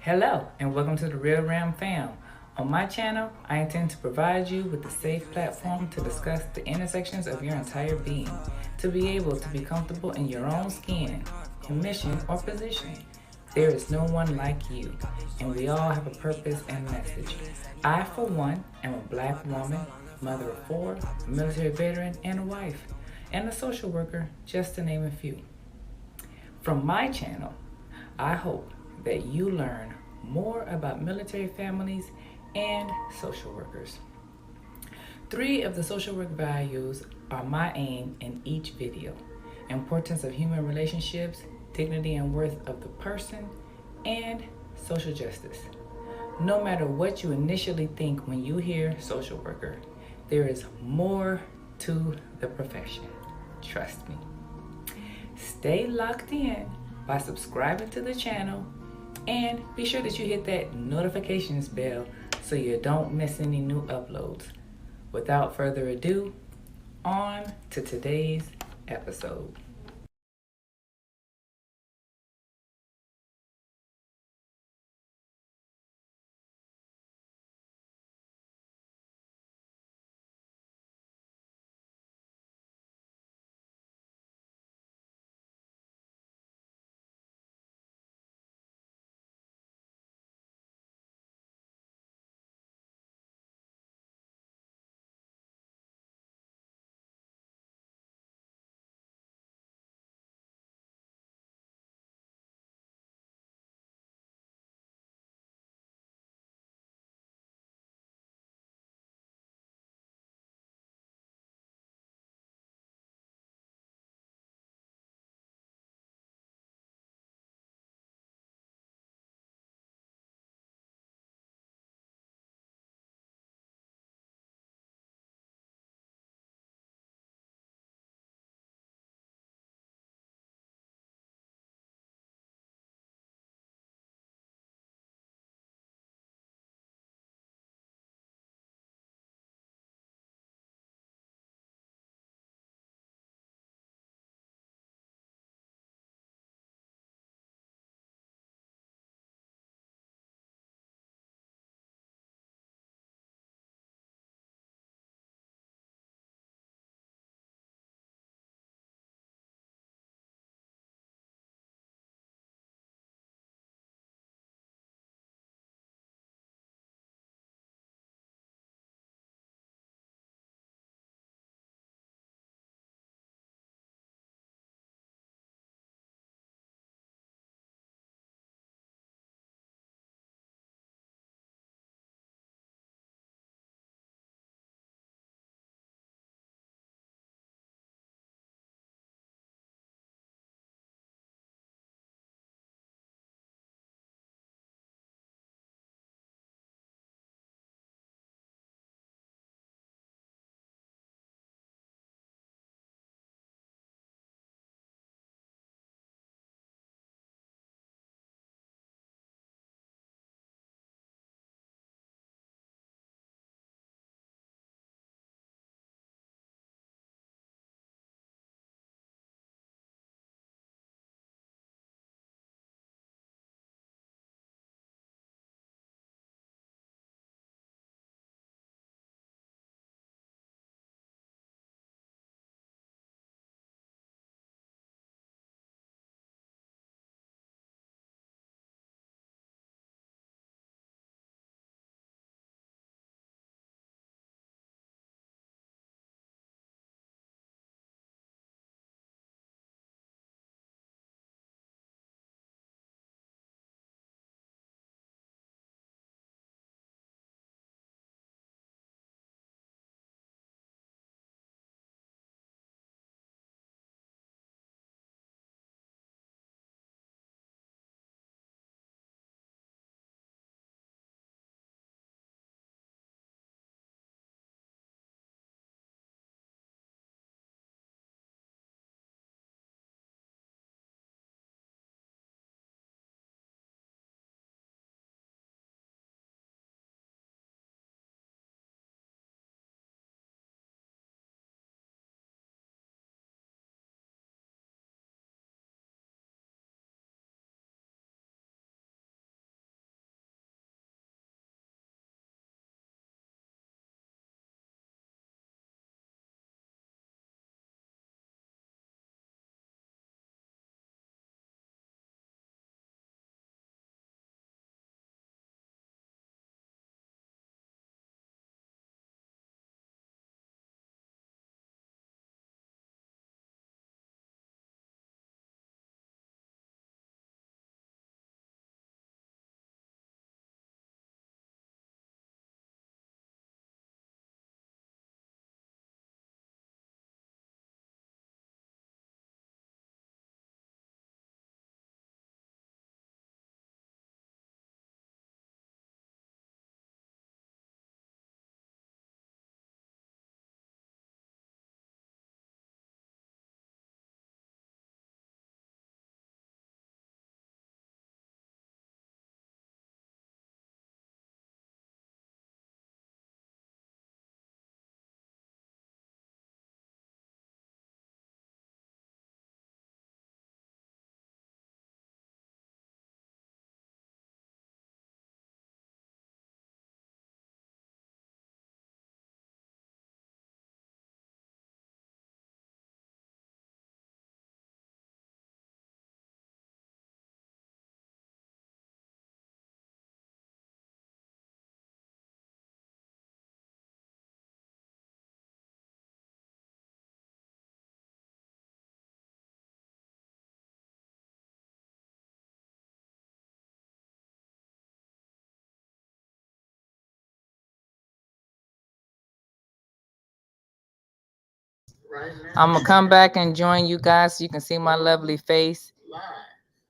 Hello, and welcome to the Real Ram Fam. On my channel, I intend to provide you with a safe platform to discuss the intersections of your entire being, to be able to be comfortable in your own skin, in mission, or position. There is no one like you, and we all have a purpose and message. I, for one, am a black woman, mother of four, a military veteran, and a wife, and a social worker, just to name a few. From my channel, I hope that you learn more about military families and social workers. 3 of the social work values are my aim in each video: importance of human relationships, dignity and worth of the person, and social justice. No matter what you initially think when you hear social worker, there is more to the profession. Trust me. Stay locked in by subscribing to the channel, and be sure that you hit that notifications bell so you don't miss any new uploads. Without further ado, on to today's episode. I'm gonna come back and join you guys so you can see my lovely face.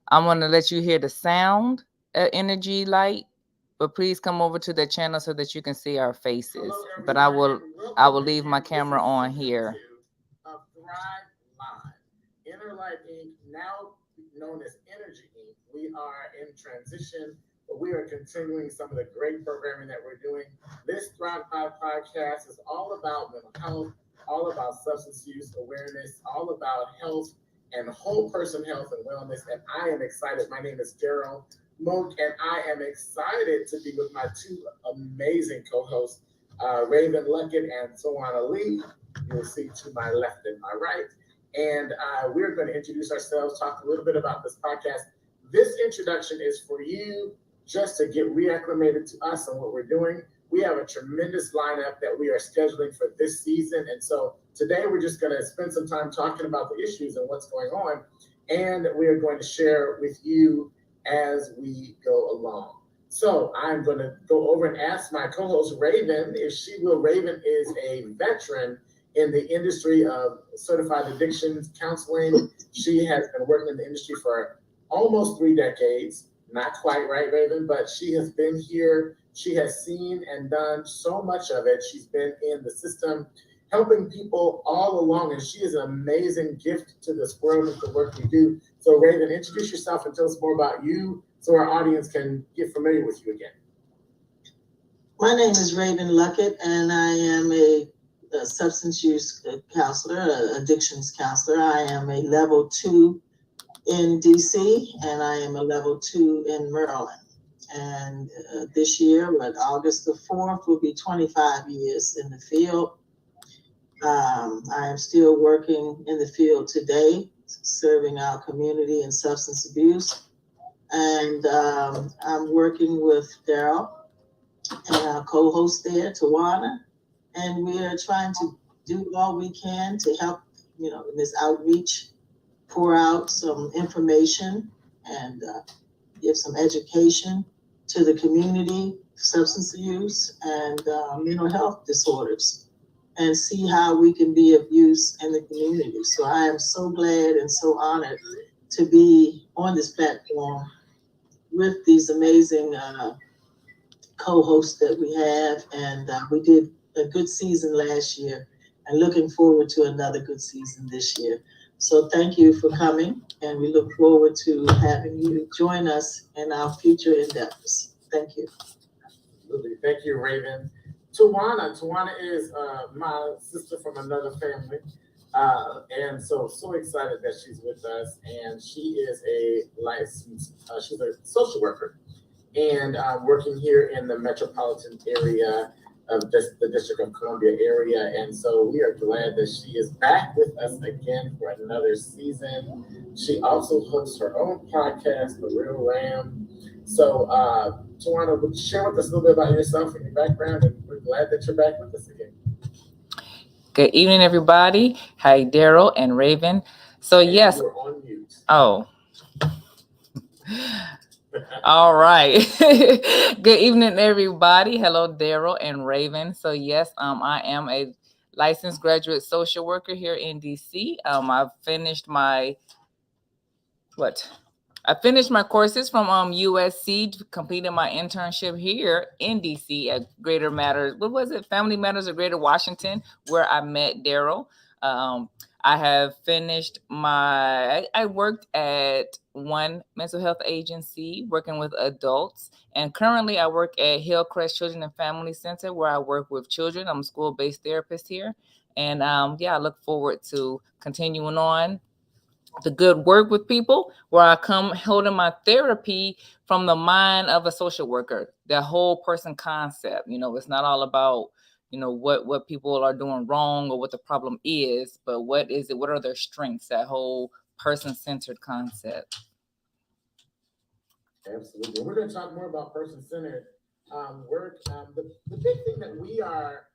I'm gonna let you hear the sound energy light, but please come over to the channel so that you can see our faces. But I will leave my camera on here. Inner Light Inc., now known as Energy Inc. We are in transition, but we are continuing some of the great programming that we're doing. This Thrive Live podcast is all about mental health, all about substance use awareness, all about health and whole person health and wellness. And I am excited. My name is Darryl Moak, and I am excited to be with my two amazing co-hosts, Raven Luckett and Tawana Lee. You'll see to my left and my right. And we're going to introduce ourselves, talk a little bit about this podcast. This introduction is for you just to get reacclimated to us and what we're doing. We have a tremendous lineup that we are scheduling for this season. And so today we're just going to spend some time talking about the issues and what's going on. And we are going to share with you as we go along. So I'm going to go over and ask my co-host Raven if she will. Raven is a veteran in the industry of certified addictions counseling. She has been working in the industry for almost 3 decades. Not quite right, Raven, but she has been here. She has seen and done so much of it. She's been in the system, helping people all along, and she is an amazing gift to this world and the work we do. So Raven, introduce yourself and tell us more about you so our audience can get familiar with you again. My name is Raven Luckett, and I am a substance use counselor, addictions counselor. I am a level 2 in DC, and I am a level 2 in Maryland. And this year, August the 4th, will be 25 years in the field. I am still working in the field today, serving our community in substance abuse. And I'm working with Darryl and our co-host there, Tawana. And we are trying to do all we can to help, in this outreach, pour out some information and give some education to the community, substance use and mental health disorders, and see how we can be of use in the community. So I am so glad and so honored to be on this platform with these amazing co-hosts that we have. And we did a good season last year, and looking forward to another good season this year. So thank you for coming, and we look forward to having you join us in our future endeavors. Thank you. Absolutely. Thank you, Raven. Tawana is my sister from another family. And so excited that she's with us. And she is a licensed, she's a social worker and working here in the metropolitan area of the District of Columbia area. And so we are glad that she is back with us again for another season. She also hosts her own podcast, The Real Ram. So Tawana, would you share with us a little bit about yourself and your background? And we're glad that you're back with us again. Good evening, everybody. Hi, Darryl and Raven. So yes. You're on mute. Oh. All right. Good evening, everybody. Hello, Darryl and Raven. So yes, I am a licensed graduate social worker here in DC. I've finished my courses from USC, completed my internship here in DC at Greater Matters. What was it? Family Matters of Greater Washington, where I met Darryl. I have finished I worked at one mental health agency working with adults, and currently I work at Hillcrest Children and Family Center, where I work with children. I'm a school-based therapist here, and I look forward to continuing on the good work with people, where I come holding my therapy from the mind of a social worker, the whole person concept. It's not all about what people are doing wrong or what the problem is, but what is it? What are their strengths? That whole person-centered concept. Absolutely. We're going to talk more about person-centered work. The big thing that we are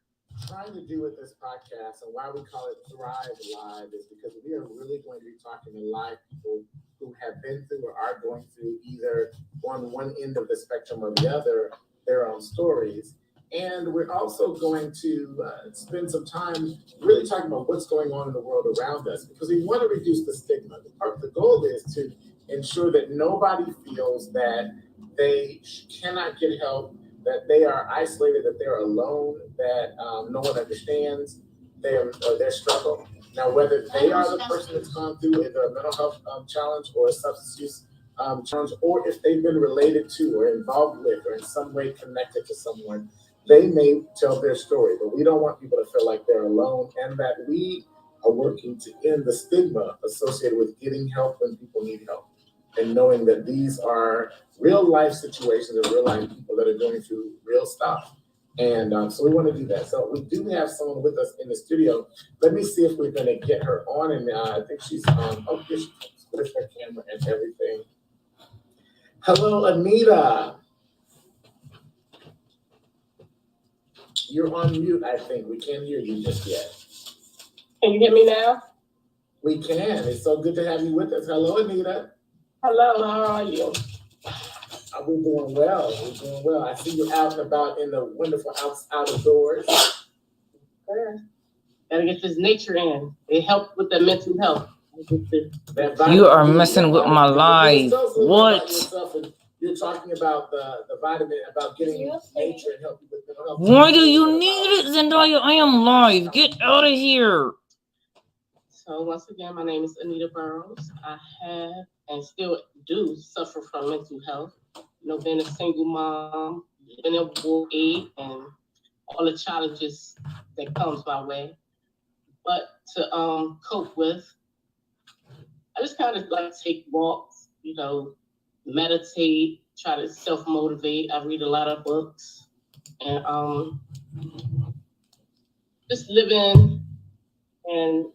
trying to do with this podcast, and why we call it Thrive Live, is because we are really going to be talking to live people who have been through or are going through, either on one end of the spectrum or the other, their own stories. And we're also going to spend some time really talking about what's going on in the world around us, because we want to reduce the stigma. The goal is to ensure that nobody feels that they cannot get help, that they are isolated, that they're alone, that no one understands their struggle. Now, whether they are the person that's gone through either a mental health challenge or a substance use challenge, or if they've been related to or involved with or in some way connected to someone, they may tell their story. But we don't want people to feel like they're alone, and that we are working to end the stigma associated with getting help when people need help, and knowing that these are real life situations of real life people that are going through real stuff. And so we want to do that. So we do have someone with us in the studio. Let me see if we're going to get her on. And I think she's oh, here she comes with her camera and everything. Hello, Anita. You're on mute, I think. We can't hear you just yet. Can you hear me now? We can. It's so good to have you with us. Hello, Anita. Hello, how are you? We're doing well. We're doing well. I see you out and about in the wonderful out of doors. Yeah. Gotta get this nature in. It helps with the mental health. You are messing with my life. What? You're talking about the vitamin, about getting nature and helping with mental health. Why do you need it, Zendaya? I am live. Get out of here. So once again, my name is Anita Burrows. I have and still do suffer from mental health. You know, being a single mom, living in Ward 8, and all the challenges that comes my way. But to cope with, I just kind of like take walks, you know, meditate, try to self-motivate. I read a lot of books, and just living in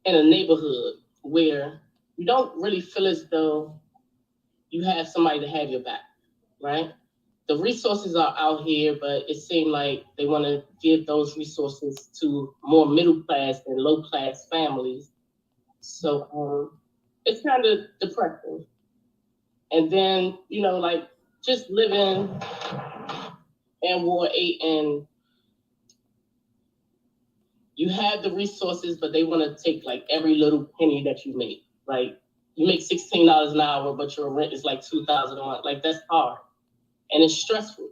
in a neighborhood where you don't really feel as though you have somebody to have your back, right? The resources are out here, but it seems like they want to give those resources to more middle class and low class families. So it's kind of depressing. And then, you know, like just living in Ward 8, and you have the resources, but they want to take like every little penny that you make. Like you make $16 an hour, but your rent is like $2,000 a month. Like that's hard, and it's stressful.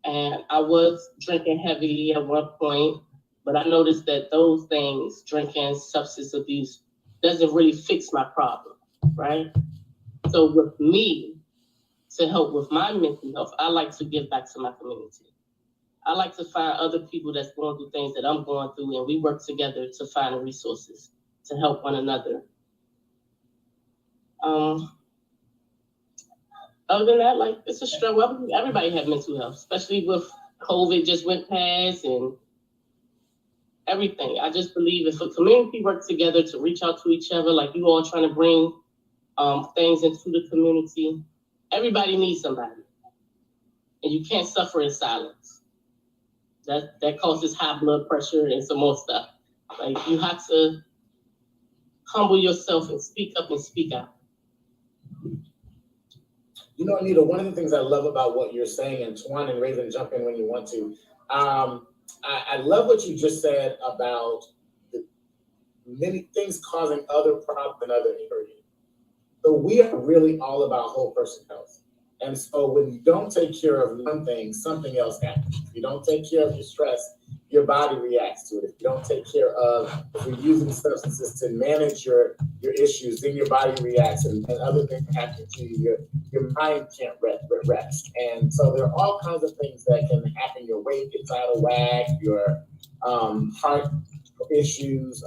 And I was drinking heavily at one point, but I noticed that those things, drinking, substance abuse, doesn't really fix my problem, right? So with me, to help with my mental health, I like to give back to my community. I like to find other people that's going through things that I'm going through, and we work together to find the resources to help one another. Other than that, like it's a struggle. Everybody have mental health, especially with COVID just went past and everything. I just believe if a community works together to reach out to each other, like you all trying to bring things into the community, everybody needs somebody, and you can't suffer in silence. That causes high blood pressure and some more stuff. Like you have to humble yourself and speak up and speak out. You know, Anita, one of the things I love about what you're saying, and Tawana and Raven, jump in when you want to. I love what you just said about the many things causing other problems and other areas. So we are really all about whole person health. And so when you don't take care of one thing, something else happens. If you don't take care of your stress, your body reacts to it. If you don't take care of, if you're using substances to manage your issues, then your body reacts, and other things happen to you. Your mind can't rest. And so there are all kinds of things that can happen. Your weight gets out of whack, your heart issues.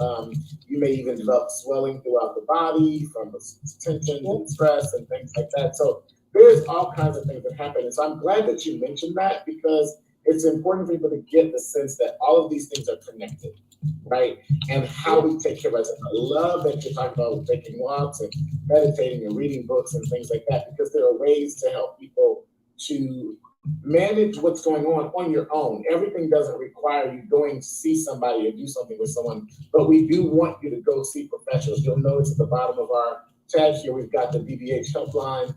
You may even develop swelling throughout the body from tension and stress and things like that. So there's all kinds of things that happen. And so I'm glad that you mentioned that, because it's important for people to get the sense that all of these things are connected, right? And how we take care of ourselves. I love that you're talking about taking walks and meditating and reading books and things like that, because there are ways to help people to manage what's going on your own. Everything doesn't require you going to see somebody or do something with someone, but we do want you to go see professionals. You'll notice at the bottom of our tag here, we've got the DBH helpline.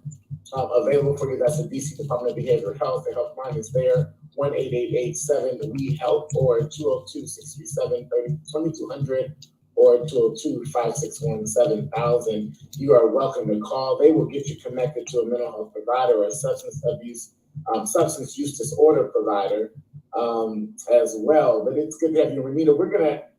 available for you. That's the DC Department of Behavioral Health. The helpline is there, 1-888-7-WE-HELP or 202-637-2200 or 202-561-7000. You are welcome to call. They will get you connected to a mental health provider or a substance use disorder provider as well. But it's good to have you, Anita.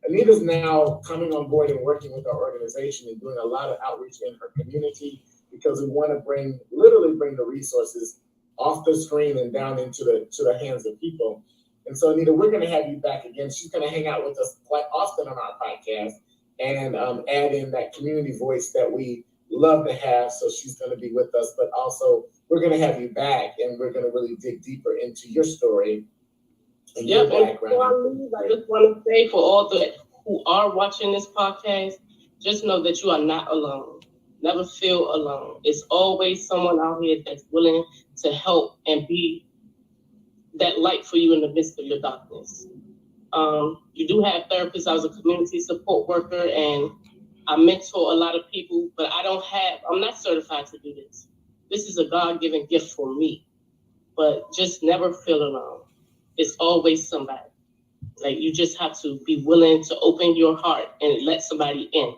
Anita's now coming on board and working with our organization and doing a lot of outreach in her community, because we want to literally bring the resources off the screen and down into the hands of people. And so, Anita, we're going to have you back again. She's going to hang out with us quite often on our podcast and add in that community voice that we love to have. So she's going to be with us, but also we're going to have you back and we're going to really dig deeper into your story and your background. Before I leave, I just want to say for all who are watching this podcast, just know that you are not alone. Never feel alone. It's always someone out here that's willing to help and be that light for you in the midst of your darkness. You do have therapists. I was a community support worker and I mentor a lot of people, but I'm not certified to do this. This is a God-given gift for me, but just never feel alone. It's always somebody. Like, you just have to be willing to open your heart and let somebody in,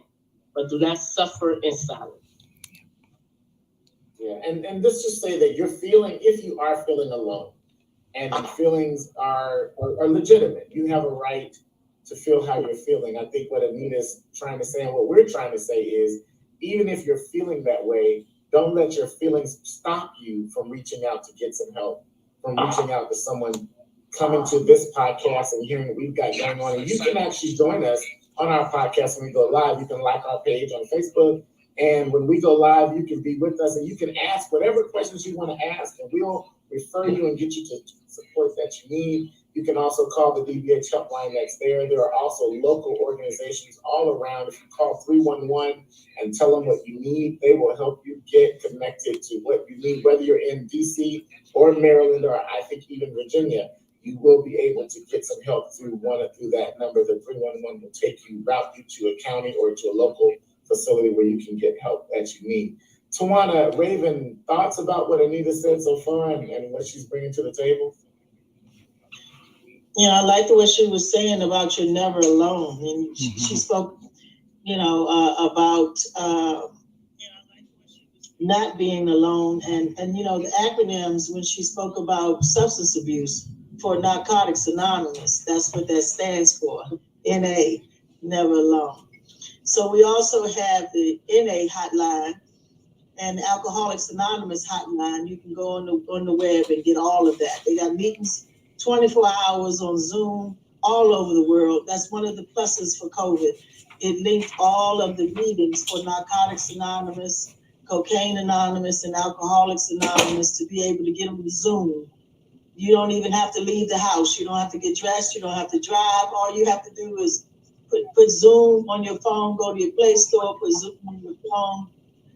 but do not suffer in silence. Yeah, and let's just say that if you are feeling alone, and your feelings are legitimate, you have a right to feel how you're feeling. I think what Anita's trying to say and what we're trying to say is, even if you're feeling that way, don't let your feelings stop you from reaching out to get some help, from reaching out to someone, coming to this podcast and hearing what we've got going on. And you can actually join us on our podcast when we go live. You can like our page on Facebook. And when we go live, you can be with us and you can ask whatever questions you want to ask, and we'll refer you and get you to support that you need. You can also call the DBH helpline that's there. There are also local organizations all around. If you call 311 and tell them what you need, they will help you get connected to what you need, whether you're in DC or Maryland, or I think even Virginia. You will be able to get some help through that number. The 311 will route you to a county or to a local facility where you can get help that you need. Tawana, Raven, thoughts about what Anita said so far and what she's bringing to the table? I like the way she was saying about you're never alone. And she spoke, about not being alone. And the acronyms, when she spoke about substance abuse for Narcotics Anonymous, that's what that stands for, NA, never alone. So we also have the NA hotline and the Alcoholics Anonymous hotline. You can go on the web and get all of that. They got meetings 24 hours on Zoom all over the world. That's one of the pluses for COVID. It linked all of the meetings for Narcotics Anonymous, Cocaine Anonymous, and Alcoholics Anonymous to be able to get them to Zoom. You don't even have to leave the house. You don't have to get dressed. You don't have to drive. All you have to do is put Zoom on your phone, go to your Play Store, put Zoom on your phone,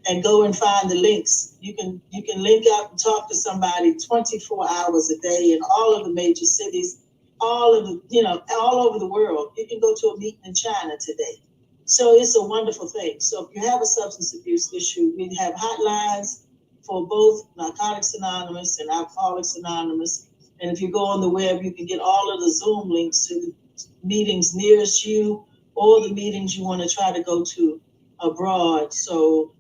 and go and find the links. You can link up and talk to somebody 24 hours a day in all of the major cities, all over the world. You can go to a meeting in China today. So it's a wonderful thing. So if you have a substance abuse issue, we have hotlines for both Narcotics Anonymous and Alcoholics Anonymous. And if you go on the web, you can get all of the Zoom links to the meetings nearest you or the meetings you want to try to go to abroad. So,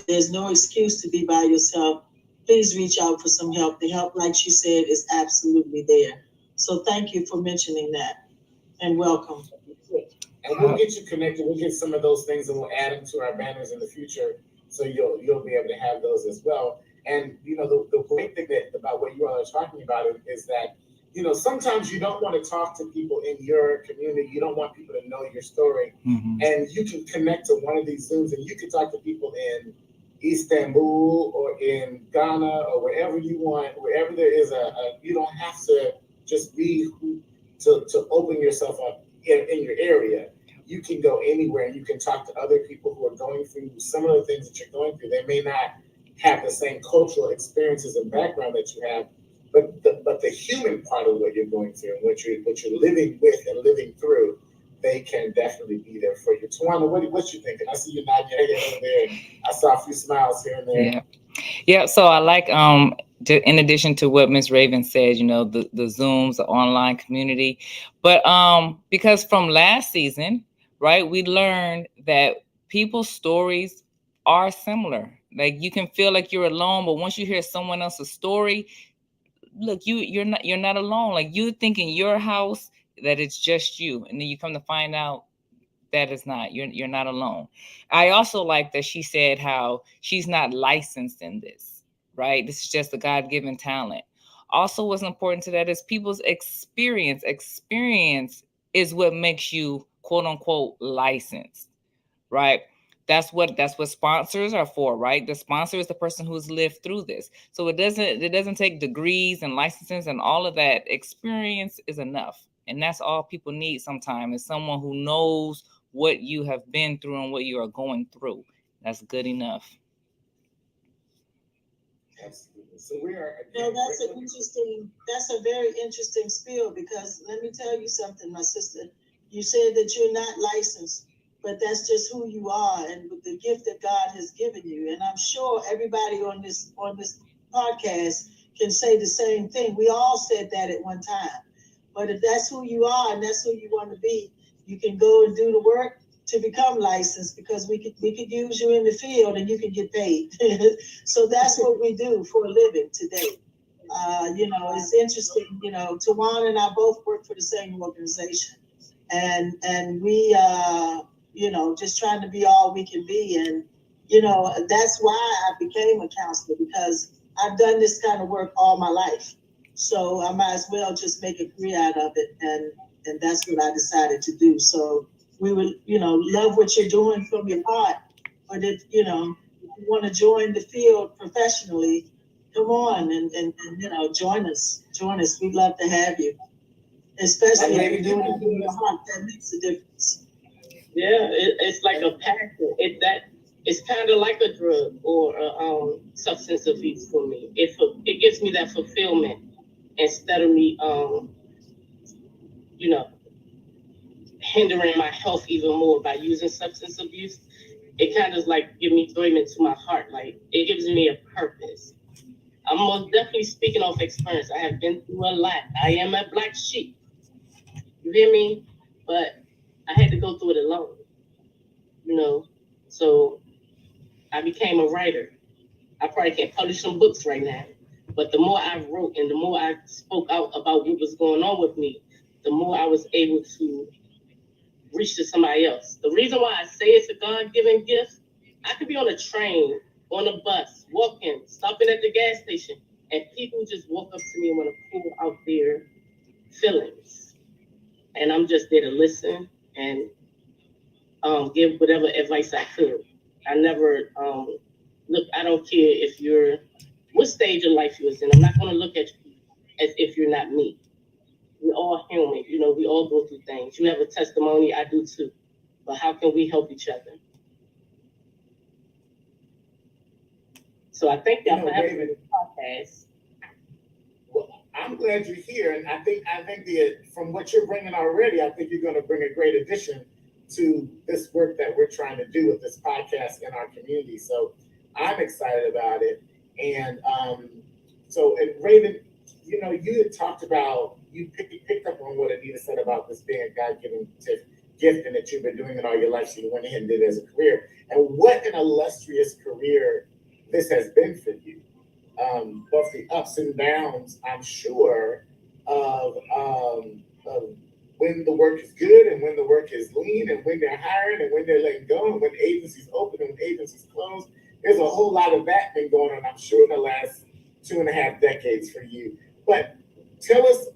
there's no excuse to be by yourself. Please reach out for some help. The help, like she said, is absolutely there. So thank you for mentioning that, and welcome. And we'll get you connected. We'll get some of those things and we'll add them to our banners in the future. So you'll be able to have those as well. And, the great thing about what you all are talking about is that, sometimes you don't want to talk to people in your community. You don't want people to know your story. Mm-hmm. And you can connect to one of these Zooms and you can talk to people in Istanbul or in Ghana or wherever you want, wherever there is you don't have to just be to open yourself up in your area. You can go anywhere and you can talk to other people who are going through some of the things that you're going through. They may not have the same cultural experiences and background that you have, but the human part of what you're going through and what you're living with and living through, they can definitely be there for you. Tawana, what you thinking? I see you nodding your head over there. And I saw a few smiles here and there. Yeah. Yeah, so I like in addition to what Miss Raven said, the Zooms, the online community, but because from last season, right, we learned that people's stories are similar. Like you can feel like you're alone, but once you hear someone else's story, look, you're not alone. Like you think in your house that it's just you, and then you come to find out that is not, you're not alone. I also like that she said how she's not licensed in this, right? This is just a God-given talent. Also, what's important to that is people's experience is what makes you quote unquote licensed, right? That's what sponsors are for, right? The sponsor is the person who's lived through this. So it doesn't take degrees and licenses and all of that. Experience is enough. And that's all people need sometimes, is someone who knows what you have been through and what you are going through. That's good enough. Absolutely. So we are. That's a very interesting spiel, because let me tell you something, my sister. You said that you're not licensed, but that's just who you are and the gift that God has given you. And I'm sure everybody on this podcast can say the same thing. We all said that at one time. But if that's who you are and that's who you want to be, you can go and do the work to become licensed, because we could use you in the field and you can get paid. So that's what we do for a living today. It's interesting. Tawana and I both work for the same organization, and we just trying to be all we can be. And that's why I became a counselor, because I've done this kind of work all my life. So I might as well just make a career out of it, and that's what I decided to do. So we would, love what you're doing from your heart, but if you want to join the field professionally, come on and join us. We'd love to have you, especially if you're doing it from your heart. That makes a difference. Yeah, it's like a passion. It's kind of like a drug or a substance abuse for me. It gives me that fulfillment instead of me, hindering my health even more by using substance abuse. It kind of like give me enjoyment to my heart. Like it gives me a purpose. I'm most definitely speaking off experience. I have been through a lot. I am a black sheep. You hear me? But I had to go through it alone. So I became a writer. I probably can't publish some books right now, but the more I wrote and the more I spoke out about what was going on with me, the more I was able to reach to somebody else. The reason why I say it's a God-given gift, I could be on a train, on a bus, walking, stopping at the gas station, and people just walk up to me and want to pour out their feelings. And I'm just there to listen and give whatever advice I could. I never, look, I don't care if you're, what stage of life you're in. I'm not going to look at you as if you're not me. We're all human, we all go through things. You have a testimony, I do too. But how can we help each other? So I thank y'all for having me on the podcast. Well, I'm glad you're here, and I think from what you're bringing already, I think you're going to bring a great addition to this work that we're trying to do with this podcast in our community. So I'm excited about it. And and Raven, you had talked about, you picked up on what Anita said about this being a God-given gift and that you've been doing it all your life, so you went ahead and did it as a career. And what an illustrious career this has been for you. Both the ups and downs, I'm sure, of when the work is good and when the work is lean and when they're hiring and when they're letting go and when agencies open and when agencies close. There's a whole lot of that been going on, I'm sure, in the last 2.5 decades for you. But tell us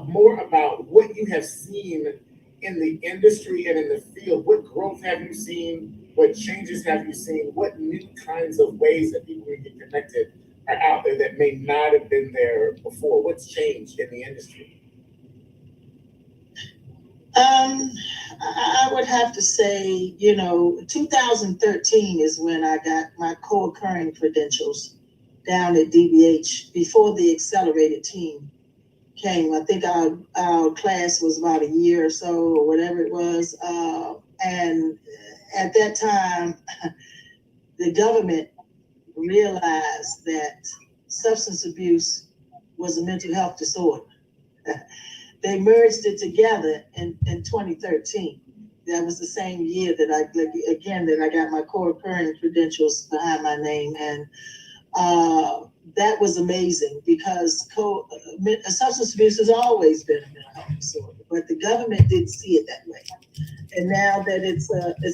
more about what you have seen in the industry and in the field. What growth have you seen? What changes have you seen? What new kinds of ways that people can get connected are out there that may not have been there before? What's changed in the industry? I would have to say, 2013 is when I got my co-occurring credentials down at DBH before the accelerated team came. I think our class was about a year or so, or whatever it was. And at that time, the government realized that substance abuse was a mental health disorder. They merged it together in 2013. That was the same year that I got my co-occurring credentials behind my name, and that was amazing because substance abuse has always been a mental health disorder, but the government didn't see it that way. And now that it's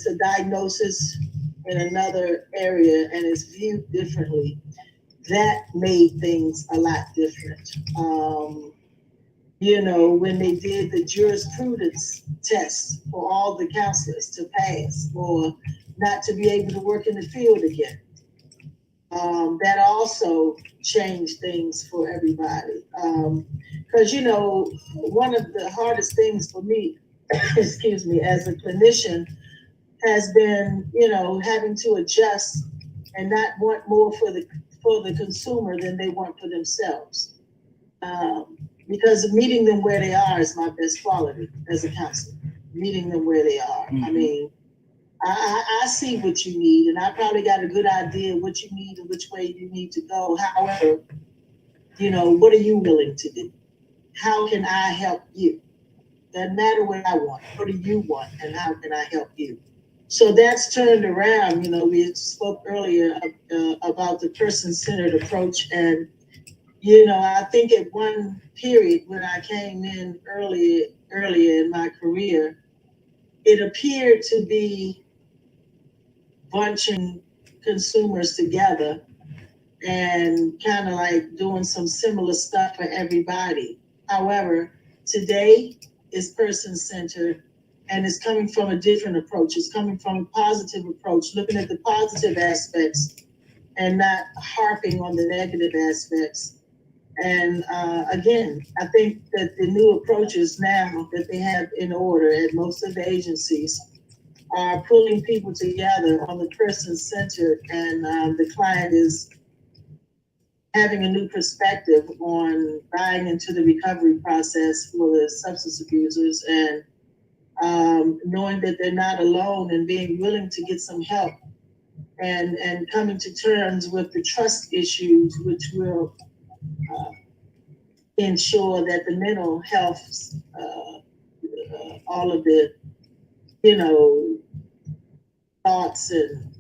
a diagnosis in another area and it's viewed differently, that made things a lot different. When they did the jurisprudence test for all the counselors to pass or not to be able to work in the field again, that also changed things for everybody. Because, one of the hardest things for me, excuse me, as a clinician has been, having to adjust and not want more for the consumer than they want for themselves. Because meeting them where they are is my best quality as a counselor. Meeting them where they are. Mm-hmm. I mean, I see what you need, and I probably got a good idea what you need and which way you need to go. However, what are you willing to do? How can I help you? Doesn't matter what I want. What do you want, and how can I help you? So that's turned around. We spoke earlier about the person-centered approach, and I think at one period when I came in earlier in my career, it appeared to be bunching consumers together and kind of like doing some similar stuff for everybody. However, today is person-centered, and it's coming from a different approach. It's coming from a positive approach, looking at the positive aspects and not harping on the negative aspects. And again, I think that the new approaches now that they have in order at most of the agencies are pulling people together on the person-centered, and the client is having a new perspective on buying into the recovery process for the substance abusers, and knowing that they're not alone and being willing to get some help, and coming to terms with the trust issues, which will ensure that the mental health, all of the, thoughts and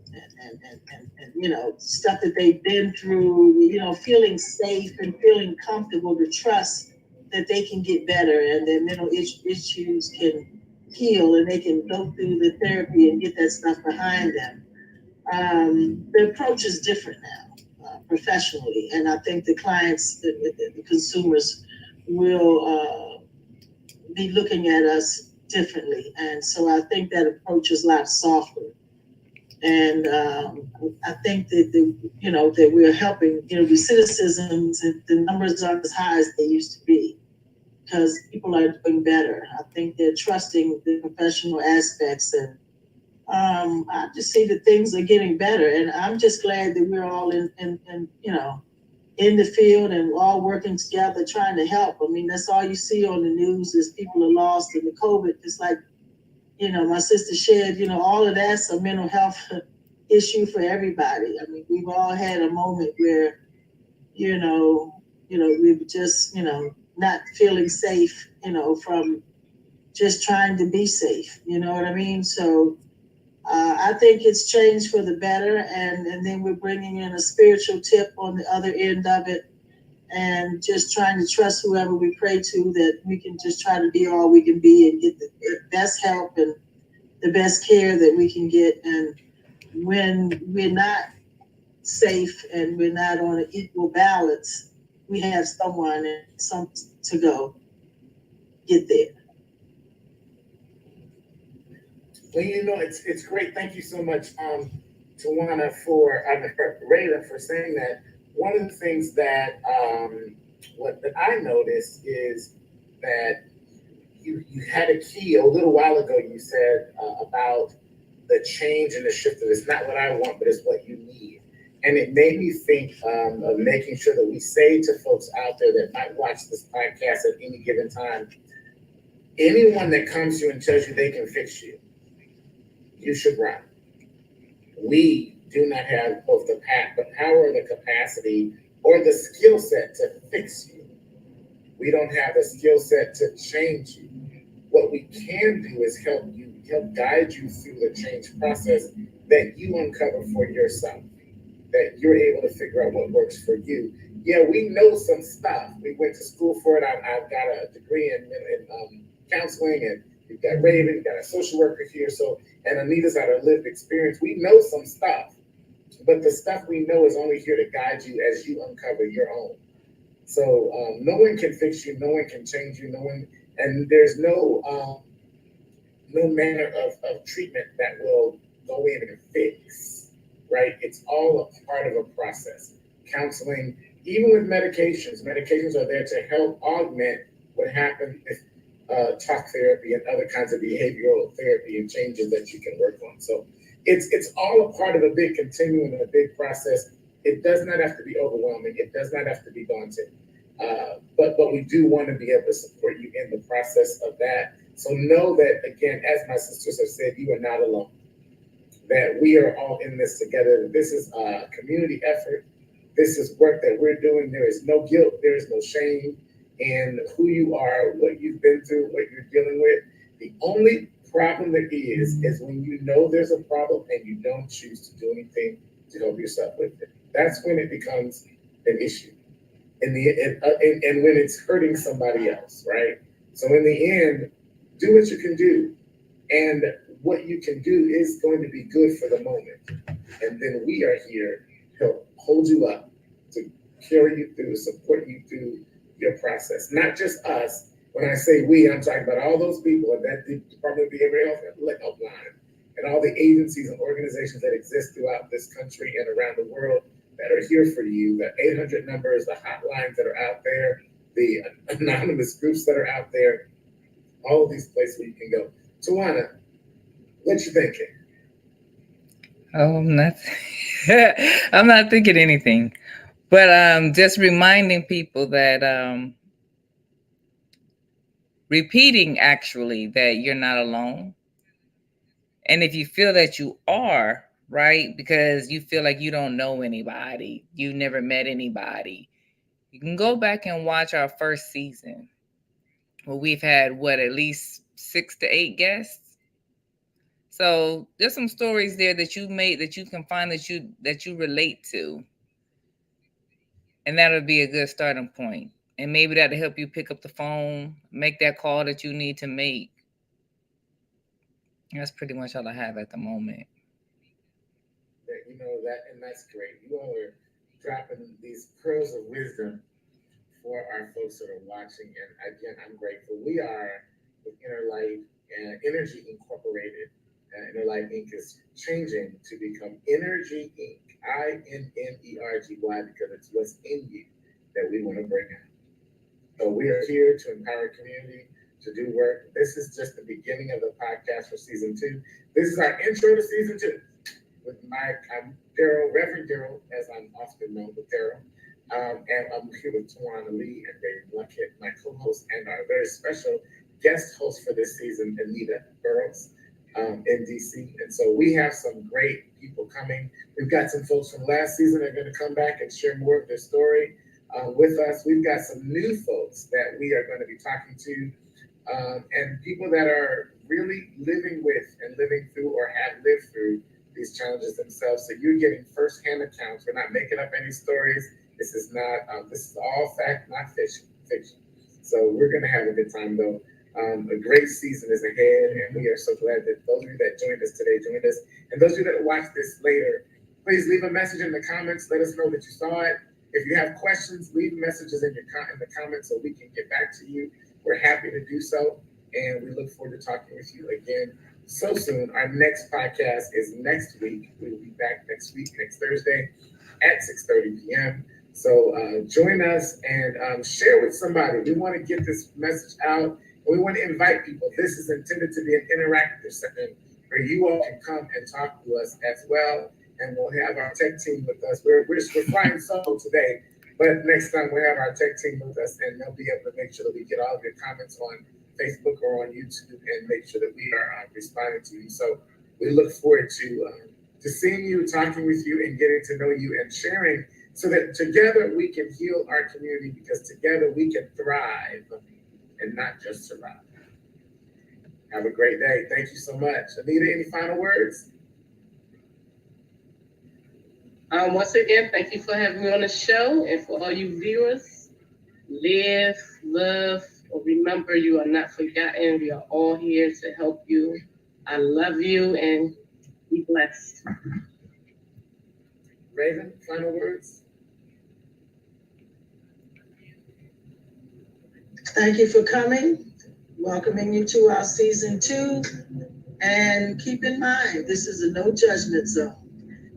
stuff that they've been through, feeling safe and feeling comfortable to trust that they can get better and their mental issues can heal and they can go through the therapy and get that stuff behind them. The approach is different now, professionally, and I think the clients, the consumers will be looking at us differently, and so I think that approach is a lot softer. And I think that that we're helping. Recidivism, the numbers aren't as high as they used to be because people are doing better. I think they're trusting the professional aspects, and I just see that things are getting better. And I'm just glad that we're all in the field and all working together, trying to help. I mean, that's all you see on the news is people are lost in the COVID. It's like, my sister shared, all of that's a mental health issue for everybody. I mean, we've all had a moment where, we were just, not feeling safe, from just trying to be safe. You know what I mean? So I think it's changed for the better. And then we're bringing in a spiritual tip on the other end of it, and just trying to trust whoever we pray to that we can just try to be all we can be and get the best help and the best care that we can get. And when we're not safe and we're not on an equal balance, we have someone and some to go get there. Well, it's great. Thank you so much, Tawana, Raven, for saying that. One of the things that that I noticed is that you had a key a little while ago. You said about the change and the shift of it's not what I want, but it's what you need. And it made me think of making sure that we say to folks out there that might watch this podcast at any given time, anyone that comes to you and tells you they can fix you, you should run. We do not have both the power or the capacity or the skill set to fix you. We don't have the skill set to change you. What we can do is help guide you through the change process that you uncover for yourself, that you're able to figure out what works for you. Yeah, we know some stuff. We went to school for it. I've got a degree in counseling, and you've got Raven, you've got a social worker here. So, and Anita's got a lived experience. We know some stuff, but the stuff we know is only here to guide you as you uncover your own. So no one can fix you, no one can change you, no one, and there's no manner of treatment that will go in and fix, right? It's all a part of a process. Counseling, even with medications are there to help augment what happened with talk therapy and other kinds of behavioral therapy and changes that you can work on. So it's all a part of a big continuum and a big process. It does not have to be overwhelming. It does not have to be daunting. But we do want to be able to support you in the process of that. So know that, again, as my sisters have said, you are not alone. That we are all in this together. This is a community effort. This is work that we're doing. There is no guilt. There is no shame in who you are, what you've been through, what you're dealing with. The only problem there is when you know there's a problem and you don't choose to do anything to help yourself with it. That's when it becomes an issue. And when it's hurting somebody else, right? So in the end, do what you can do. And what you can do is going to be good for the moment. And then we are here to help hold you up, to carry you through, support you through your process. Not just us. When I say we, I'm talking about all those people at that Department of Behavioral Health Helpline and all the agencies and organizations that exist throughout this country and around the world that are here for you, the 800 numbers, the hotlines that are out there, the anonymous groups that are out there, all of these places where you can go. Tawana, what you thinking? Oh, I'm not. I'm not thinking anything, but just reminding people that repeating actually that you're not alone, and if you feel that you are, right, because you feel like you don't know anybody, you never met anybody, you can go back and watch our first season where we've had at least 6 to 8 guests. So there's some stories there that you made that you can find that you relate to. And that'll be a good starting point. And maybe that'll help you pick up the phone, make that call that you need to make. That's pretty much all I have at the moment. You know that, and that's great. You all are dropping these pearls of wisdom for our folks that are watching. And again, I'm grateful. We are with Inner Light and Energy Incorporated. Inner Light Inc. is changing to become Energy Inc. INNERGY, because it's what's in you that we want to bring out. So we are here to empower community, to do work. This is just the beginning of the podcast for season 2. This is our intro to season 2. With I'm Darryl, Reverend Darryl, as I'm often known with Darryl. And I'm here with Tawana Lee and Raven Luckett, my co-host, and our very special guest host for this season, Anita Burrows, in DC. And so we have some great people coming. We've got some folks from last season that are going to come back and share more of their story with us. We've got some new folks that we are going to be talking to, and people that are really living with and living through or have lived through these challenges themselves. So you're getting firsthand accounts. We're not making up any stories. This is not. This is all fact, not fiction. So we're going to have a good time, though. A great season is ahead, and we are so glad that those of you that joined us today joined us. And those of you that watch this later, please leave a message in the comments. Let us know that you saw it. If you have questions, leave messages in the comments so we can get back to you. We're happy to do so, and we look forward to talking with you again so soon. Our next podcast is next week. We will be back next week, next Thursday at 6:30 p.m. So join us and share with somebody. We want to get this message out. We want to invite people. This is intended to be an interactive session where you all can come and talk to us as well and we'll have our tech team with us. We're flying solo today, but next time we'll have our tech team with us, and they'll be able to make sure that we get all of your comments on Facebook or on YouTube and make sure that we are responding to you. So we look forward to seeing you, talking with you, and getting to know you and sharing, so that together we can heal our community, because together we can thrive and not just survive. Have a great day. Thank you so much. Anita, any final words? Once again, thank you for having me on the show, and for all you viewers, live, love, remember you are not forgotten. We are all here to help you. I love you, and be blessed. Raven, final words? Thank you for coming, welcoming you to our season 2. And keep in mind, this is a no judgment zone.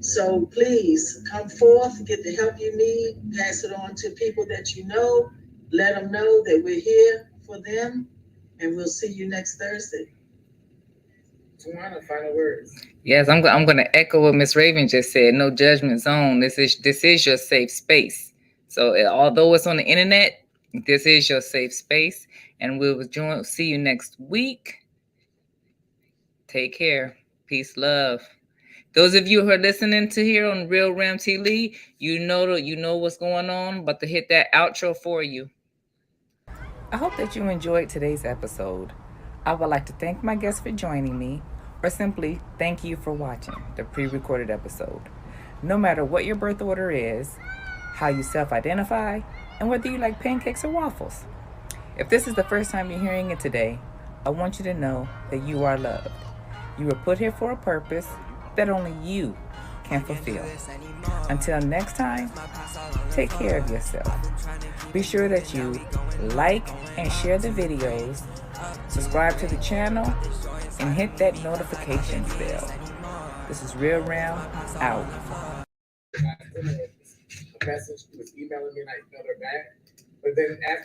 So please come forth, get the help you need, pass it on to people that you know, let them know that we're here for them, and we'll see you next Thursday. Tawana, final words. Yes, I'm going to echo what Miss Raven just said. No judgment zone. This is your safe space. So although it's on the internet, this is your safe space, and we'll see you next week. Take care. Peace, love. Those of you who are listening to here on Real Ram TV, you know what's going on, but to hit that outro for you. I hope that you enjoyed today's episode. I would like to thank my guests for joining me, or simply thank you for watching the pre-recorded episode. No matter what your birth order is, how you self-identify, and whether you like pancakes or waffles. If this is the first time you're hearing it today, I want you to know that you are loved. You were put here for a purpose that only you can fulfill. Until next time, take care of yourself. Be sure that you like and share the videos, subscribe to the channel, and hit that notifications bell. This is Real Ram out. A message, she was emailing me and I emailed her back. But then after